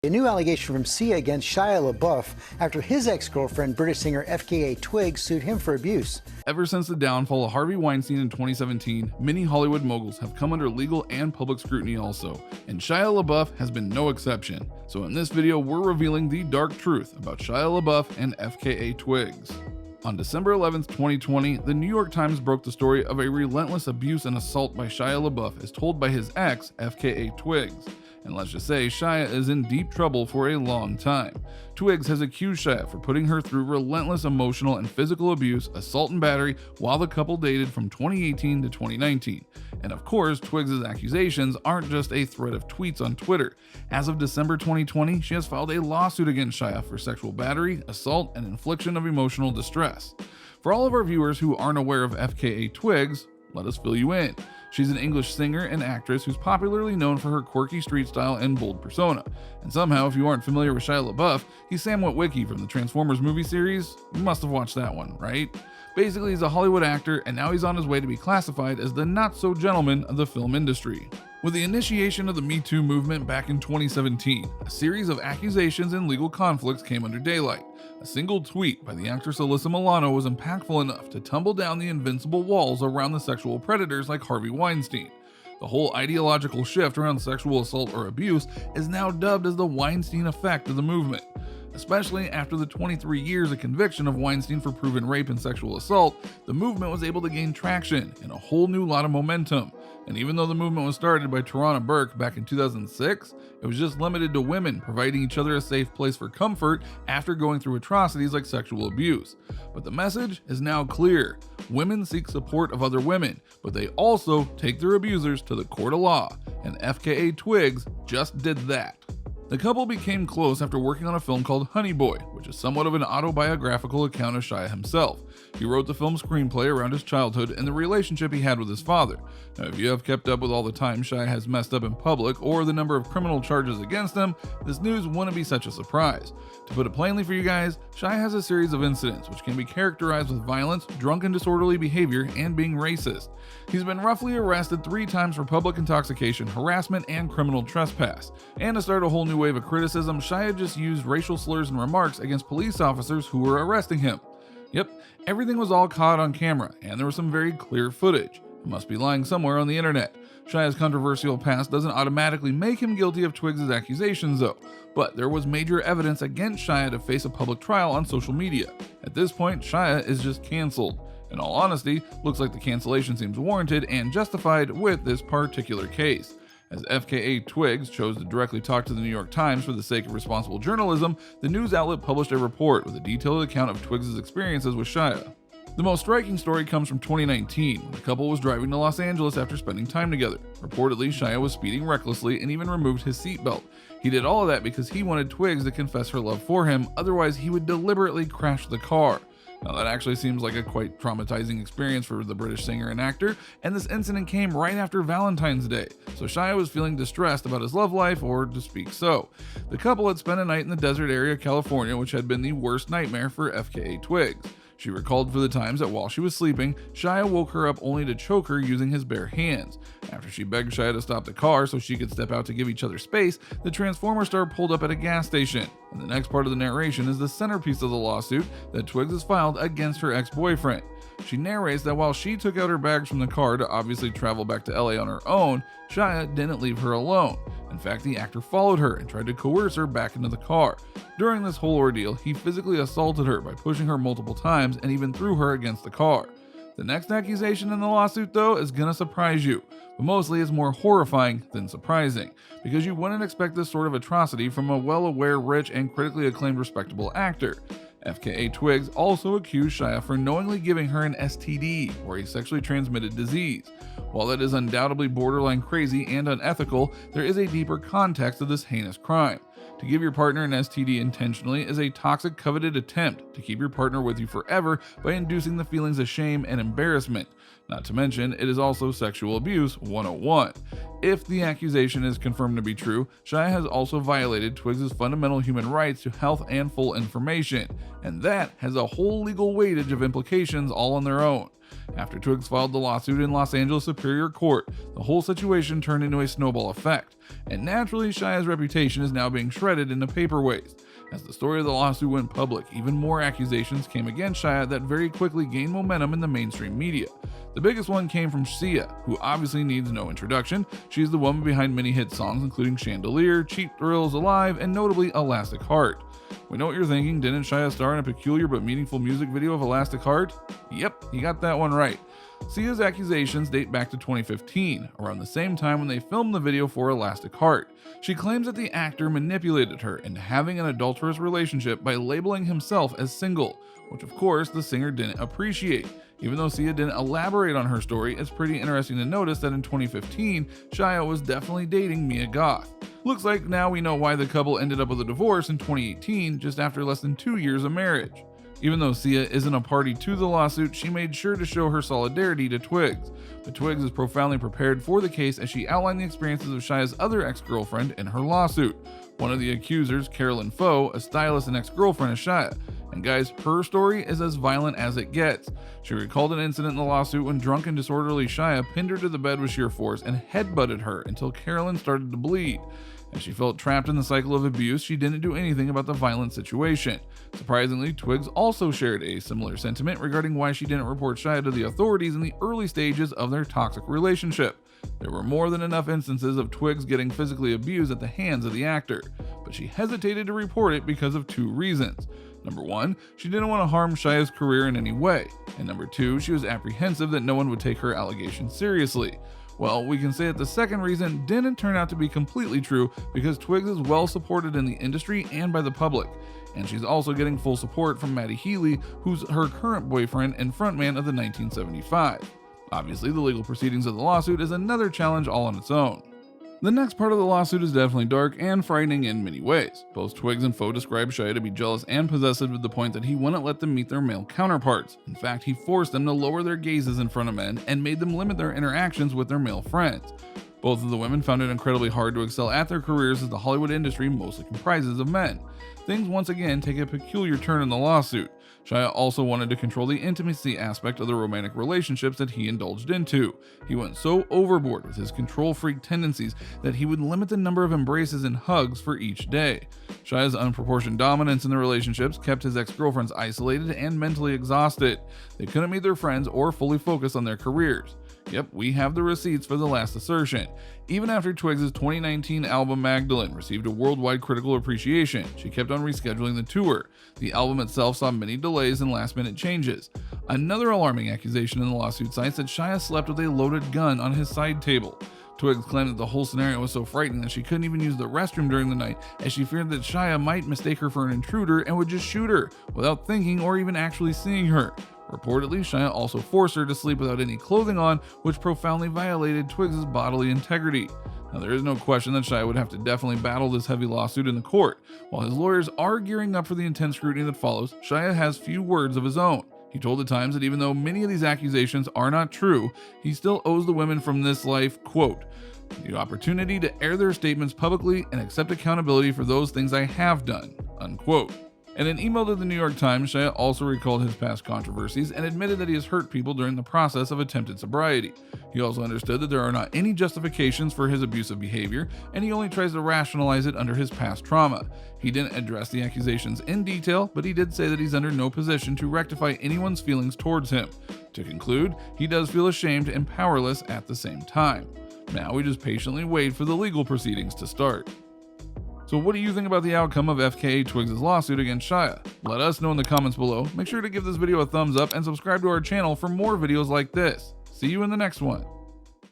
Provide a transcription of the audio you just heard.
A new allegation from Shia against Shia LaBeouf after his ex-girlfriend, British singer FKA Twigs, sued him for abuse. Ever since the downfall of Harvey Weinstein in 2017, many Hollywood moguls have come under legal and public scrutiny also, and Shia LaBeouf has been no exception. So in this video, we're revealing the dark truth about Shia LaBeouf and FKA Twigs. On December 11, 2020, the New York Times broke the story of a relentless abuse and assault by Shia LaBeouf as told by his ex, FKA Twigs. And let's just say Shia is in deep trouble for a long time. Twigs has accused Shia for putting her through relentless emotional and physical abuse, assault and battery while the couple dated from 2018 to 2019. And of course, Twigs' accusations aren't just a thread of tweets on Twitter. As of December 2020, she has filed a lawsuit against Shia for sexual battery, assault, and infliction of emotional distress. For all of our viewers who aren't aware of FKA Twigs, let us fill you in. She's an English singer and actress who's popularly known for her quirky street style and bold persona. And somehow, if you aren't familiar with Shia LaBeouf, he's Sam Witwicky from the Transformers movie series. You must have watched that one, right? Basically, he's a Hollywood actor, and now he's on his way to be classified as the not-so-gentleman of the film industry. With the initiation of the Me Too movement back in 2017, a series of accusations and legal conflicts came under daylight. A single tweet by the actress Alyssa Milano was impactful enough to tumble down the invincible walls around the sexual predators like Harvey Weinstein. The whole ideological shift around sexual assault or abuse is now dubbed as the Weinstein effect of the movement. Especially after the 23 years of conviction of Weinstein for proven rape and sexual assault, the movement was able to gain traction and a whole new lot of momentum. And even though the movement was started by Tarana Burke back in 2006, it was just limited to women providing each other a safe place for comfort after going through atrocities like sexual abuse. But the message is now clear. Women seek support of other women, but they also take their abusers to the court of law, and FKA Twigs just did that. The couple became close after working on a film called Honey Boy, which is somewhat of an autobiographical account of Shia himself. He wrote the film's screenplay around his childhood and the relationship he had with his father. Now, if you have kept up with all the time Shia has messed up in public or the number of criminal charges against him, this news wouldn't be such a surprise. To put it plainly for you guys, Shia has a series of incidents which can be characterized with violence, drunken disorderly behavior, and being racist. He's been roughly arrested 3 times for public intoxication, harassment, and criminal trespass. And to start a whole new wave of criticism, Shia just used racial slurs and remarks against police officers who were arresting him. Yep, everything was all caught on camera, and there was some very clear footage. It must be lying somewhere on the internet. Shia's controversial past doesn't automatically make him guilty of Twigs' accusations though, but there was major evidence against Shia to face a public trial on social media. At this point, Shia is just cancelled. In all honesty, looks like the cancellation seems warranted and justified with this particular case. As FKA Twigs chose to directly talk to the New York Times for the sake of responsible journalism, the news outlet published a report with a detailed account of Twigs' experiences with Shia. The most striking story comes from 2019, when the couple was driving to Los Angeles after spending time together. Reportedly, Shia was speeding recklessly and even removed his seatbelt. He did all of that because he wanted Twigs to confess her love for him, otherwise he would deliberately crash the car. Now that actually seems like a quite traumatizing experience for the British singer and actor, and this incident came right after Valentine's Day, so Shia was feeling distressed about his love life, or to speak so. The couple had spent a night in the desert area of California, which had been the worst nightmare for FKA Twigs. She recalled for the times that while she was sleeping, Shia woke her up only to choke her using his bare hands. After she begged Shia to stop the car so she could step out to give each other space, the Transformer star pulled up at a gas station. And the next part of the narration is the centerpiece of the lawsuit that Twigs has filed against her ex-boyfriend. She narrates that while she took out her bags from the car to obviously travel back to LA on her own, Shia didn't leave her alone. In fact, the actor followed her and tried to coerce her back into the car. During this whole ordeal, he physically assaulted her by pushing her multiple times and even threw her against the car. The next accusation in the lawsuit, though, is gonna surprise you, but mostly is more horrifying than surprising, because you wouldn't expect this sort of atrocity from a well-aware, rich, and critically acclaimed respectable actor. FKA Twigs also accused Shia for knowingly giving her an STD, or a sexually transmitted disease. While that is undoubtedly borderline crazy and unethical, there is a deeper context to this heinous crime. To give your partner an STD intentionally is a toxic, coveted attempt to keep your partner with you forever by inducing the feelings of shame and embarrassment. Not to mention, it is also sexual abuse 101. If the accusation is confirmed to be true, Shia has also violated Twigs' fundamental human rights to health and full information, and that has a whole legal weightage of implications all on their own. After Twigs filed the lawsuit in Los Angeles Superior Court, the whole situation turned into a snowball effect, and naturally Shia's reputation is now being shredded into paper waste. As the story of the lawsuit went public, even more accusations came against Shia that very quickly gained momentum in the mainstream media. The biggest one came from Shia, who obviously needs no introduction. She's the woman behind many hit songs including Chandelier, Cheap Thrills, Alive, and notably Elastic Heart. We know what you're thinking, didn't Shia star in a peculiar but meaningful music video of Elastic Heart? Yep, you got that one right. Shia's accusations date back to 2015, around the same time when they filmed the video for Elastic Heart. She claims that the actor manipulated her into having an adulterous relationship by labeling himself as single, which of course the singer didn't appreciate. Even though Shia didn't elaborate on her story, it's pretty interesting to notice that in 2015, Shia was definitely dating Mia Goth. Looks like now we know why the couple ended up with a divorce in 2018, just after less than 2 years of marriage. Even though Shia isn't a party to the lawsuit, she made sure to show her solidarity to Twigs. But Twigs is profoundly prepared for the case as she outlined the experiences of Shia's other ex-girlfriend in her lawsuit. One of the accusers, Carolyn Foe, a stylist and ex-girlfriend of Shia. And guys, her story is as violent as it gets. She recalled an incident in the lawsuit when drunk and disorderly Shia pinned her to the bed with sheer force and headbutted her until Carolyn started to bleed. As she felt trapped in the cycle of abuse, she didn't do anything about the violent situation. Surprisingly, Twigs also shared a similar sentiment regarding why she didn't report Shia to the authorities in the early stages of their toxic relationship. There were more than enough instances of Twigs getting physically abused at the hands of the actor, but she hesitated to report it because of 2 reasons. Number 1, she didn't want to harm Shia's career in any way, and number 2, she was apprehensive that no one would take her allegations seriously. Well, we can say that the second reason didn't turn out to be completely true because Twigs is well supported in the industry and by the public. And she's also getting full support from Matty Healy, who's her current boyfriend and frontman of the 1975. Obviously, the legal proceedings of the lawsuit is another challenge all on its own. The next part of the lawsuit is definitely dark and frightening in many ways. Both Twigs and Foe describe Shia to be jealous and possessive to the point that he wouldn't let them meet their male counterparts. In fact, he forced them to lower their gazes in front of men and made them limit their interactions with their male friends. Both of the women found it incredibly hard to excel at their careers as the Hollywood industry mostly comprises of men. Things once again take a peculiar turn in the lawsuit. Shia also wanted to control the intimacy aspect of the romantic relationships that he indulged into. He went so overboard with his control freak tendencies that he would limit the number of embraces and hugs for each day. Shia's unproportioned dominance in the relationships kept his ex-girlfriends isolated and mentally exhausted. They couldn't meet their friends or fully focus on their careers. Yep, we have the receipts for the last assertion. Even after Twigs' 2019 album Magdalene received a worldwide critical appreciation, she kept on rescheduling the tour. The album itself saw many delays and last-minute changes. Another alarming accusation in the lawsuit cites that Shia slept with a loaded gun on his side table. Twigs claimed that the whole scenario was so frightening that she couldn't even use the restroom during the night, as she feared that Shia might mistake her for an intruder and would just shoot her, without thinking or even actually seeing her. Reportedly, Shia also forced her to sleep without any clothing on, which profoundly violated Twigs' bodily integrity. Now, there is no question that Shia would have to definitely battle this heavy lawsuit in the court. While his lawyers are gearing up for the intense scrutiny that follows, Shia has few words of his own. He told the Times that even though many of these accusations are not true, he still owes the women from this life, quote, the opportunity to air their statements publicly and accept accountability for those things I have done, unquote. In an email to the New York Times, Shia also recalled his past controversies and admitted that he has hurt people during the process of attempted sobriety. He also understood that there are not any justifications for his abusive behavior, and he only tries to rationalize it under his past trauma. He didn't address the accusations in detail, but he did say that he's under no position to rectify anyone's feelings towards him. To conclude, he does feel ashamed and powerless at the same time. Now we just patiently wait for the legal proceedings to start. So what do you think about the outcome of FKA Twigs' lawsuit against Shia? Let us know in the comments below. Make sure to give this video a thumbs up and subscribe to our channel for more videos like this. See you in the next one.